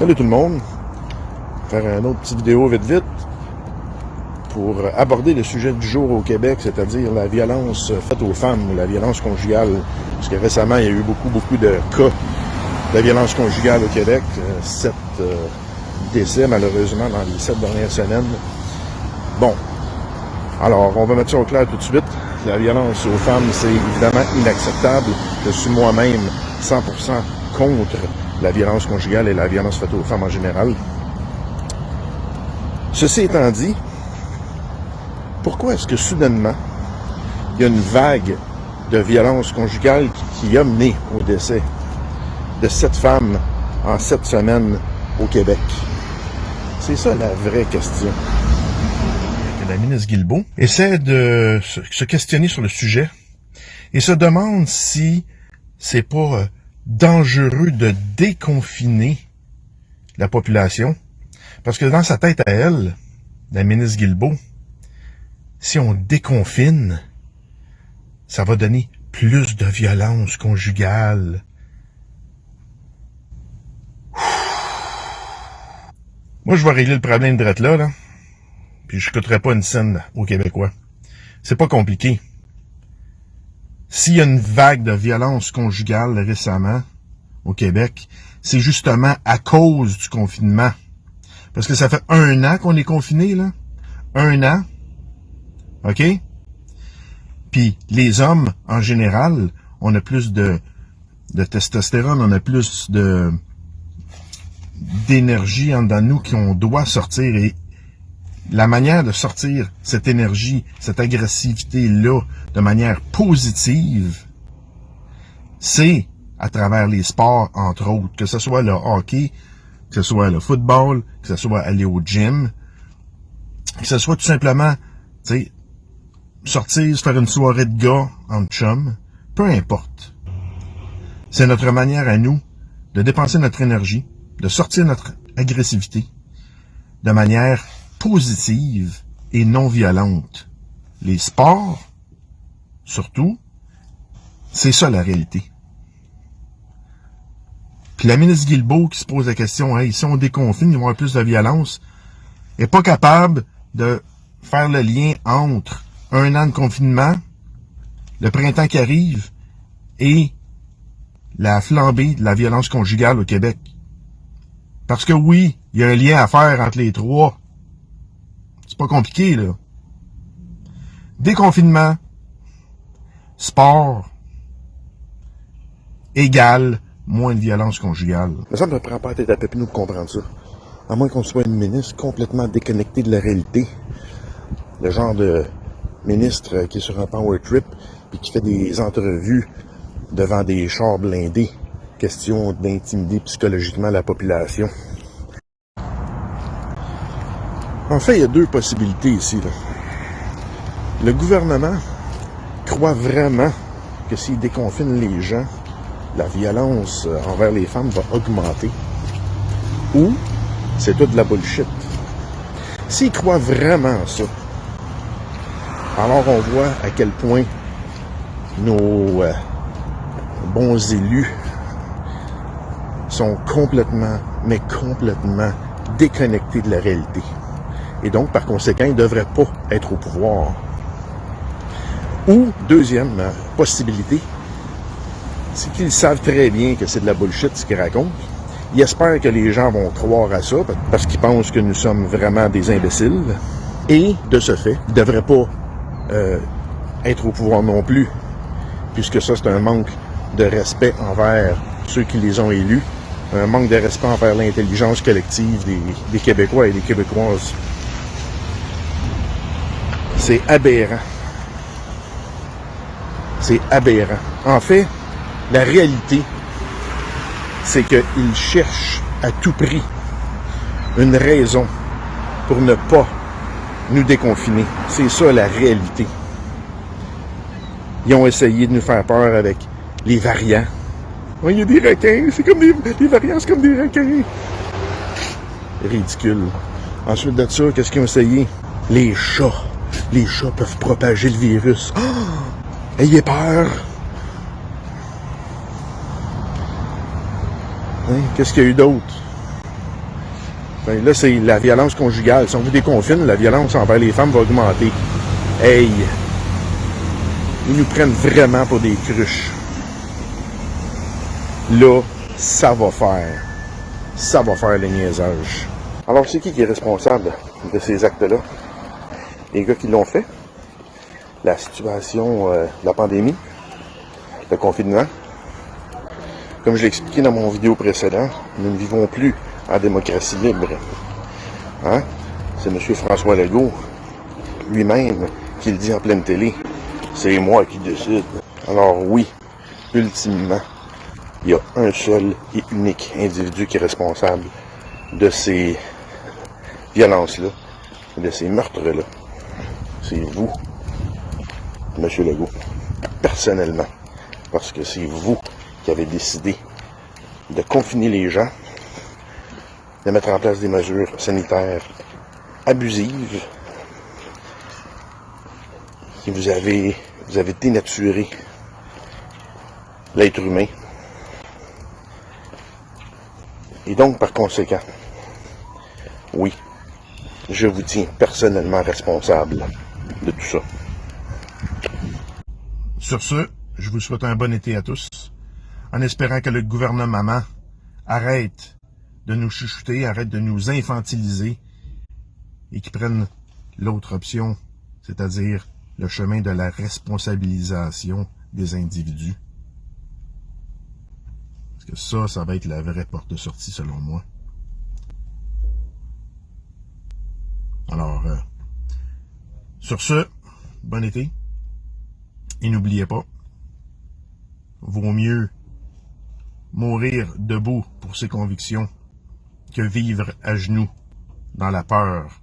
Salut tout le monde. Faire une autre petite vidéo vite pour aborder le sujet du jour au Québec, c'est-à-dire la violence faite aux femmes, la violence conjugale. Parce que récemment, il y a eu beaucoup de cas de violence conjugale au Québec. 7 décès, malheureusement, dans les 7 dernières semaines. Bon. Alors, on va mettre ça au clair tout de suite. La violence aux femmes, c'est évidemment inacceptable. Je suis moi-même 100% contre la violence conjugale et la violence faite aux femmes en général. Ceci étant dit, pourquoi est-ce que soudainement, il y a une vague de violence conjugale qui a mené au décès de 7 femmes en 7 semaines au Québec? C'est ça la vraie question. La ministre Guilbeault essaie de se questionner sur le sujet et se demande si c'est pas dangereux de déconfiner la population. Parce que dans sa tête à elle, la ministre Guilbeault, si on déconfine, ça va donner plus de violence conjugale. Moi, je vais régler le problème de là, puis je coûterai pas une scène aux Québécois. C'est pas compliqué. S'il y a une vague de violence conjugale récemment au Québec, c'est justement à cause du confinement. Parce que ça fait 1 an qu'on est confiné, là. 1 an. OK? Puis les hommes, en général, on a plus de testostérone, on a plus d'énergie en dedans de nous qu'on doit sortir. Et la manière de sortir cette énergie, cette agressivité-là, de manière positive, c'est à travers les sports, entre autres, que ce soit le hockey, que ce soit le football, que ce soit aller au gym, que ce soit tout simplement, tu sais, sortir, se faire une soirée de gars en chum, peu importe. C'est notre manière à nous de dépenser notre énergie, de sortir notre agressivité de manière positive et non violente. Les sports, surtout, c'est ça la réalité. Puis la ministre Guilbeault qui se pose la question, hey, si on déconfine, il va y avoir plus de violence, n'est pas capable de faire le lien entre 1 an de confinement, le printemps qui arrive et la flambée de la violence conjugale au Québec. Parce que oui, il y a un lien à faire entre les trois. C'est pas compliqué, là. Déconfinement, sport, égale moins de violence conjugale. Ça me prend pas la tête à Pépineau de comprendre ça. À moins qu'on soit une ministre complètement déconnectée de la réalité. Le genre de ministre qui est sur un power trip et qui fait des entrevues devant des chars blindés. Question d'intimider psychologiquement la population. En fait, il y a 2 possibilités ici, là. Le gouvernement croit vraiment que s'il déconfine les gens, la violence envers les femmes va augmenter. Ou c'est tout de la bullshit. S'il croit vraiment ça, alors on voit à quel point nos bons élus sont complètement déconnectés de la réalité. Et donc, par conséquent, ils ne devraient pas être au pouvoir. Ou, deuxième possibilité, c'est qu'ils savent très bien que c'est de la bullshit ce qu'ils racontent. Ils espèrent que les gens vont croire à ça, parce qu'ils pensent que nous sommes vraiment des imbéciles. Et, de ce fait, ils ne devraient pas être au pouvoir non plus, puisque ça, c'est un manque de respect envers ceux qui les ont élus, un manque de respect envers l'intelligence collective des Québécois et des Québécoises. C'est aberrant. C'est aberrant. En fait, la réalité, c'est qu'ils cherchent à tout prix une raison pour ne pas nous déconfiner. C'est ça la réalité. Ils ont essayé de nous faire peur avec les variants. Il y a des requins, c'est comme les variants, c'est comme des requins. Ridicule. Ensuite de ça, qu'est-ce qu'ils ont essayé? Les chats. Les chats peuvent propager le virus. Oh! Ayez peur. Hein? Qu'est-ce qu'il y a eu d'autre? Ben là, c'est la violence conjugale. Si on vous déconfine, la violence envers les femmes va augmenter. Hey! Ils nous prennent vraiment pour des cruches. Là, ça va faire. Ça va faire le niaisage. Alors, c'est qui est responsable de ces actes-là? Les gars qui l'ont fait? La situation de la pandémie? Le confinement? Comme je l'ai expliqué dans mon vidéo précédente, nous ne vivons plus en démocratie libre. Hein? C'est M. François Legault lui-même qui le dit en pleine télé. C'est moi qui décide. Alors oui, ultimement, il y a un seul et unique individu qui est responsable de ces violences-là, de ces meurtres-là. C'est vous, M. Legault, personnellement. Parce que c'est vous qui avez décidé de confiner les gens, de mettre en place des mesures sanitaires abusives, et vous avez dénaturé l'être humain. Et donc, par conséquent, oui, je vous tiens personnellement responsable de tout ça. Sur ce, je vous souhaite un bon été à tous, en espérant que le gouvernement arrête de nous chuchoter, arrête de nous infantiliser et qu'il prenne l'autre option, c'est-à-dire le chemin de la responsabilisation des individus. Parce que ça va être la vraie porte de sortie selon moi. Alors, sur ce, bon été. Et n'oubliez pas, vaut mieux mourir debout pour ses convictions que vivre à genoux dans la peur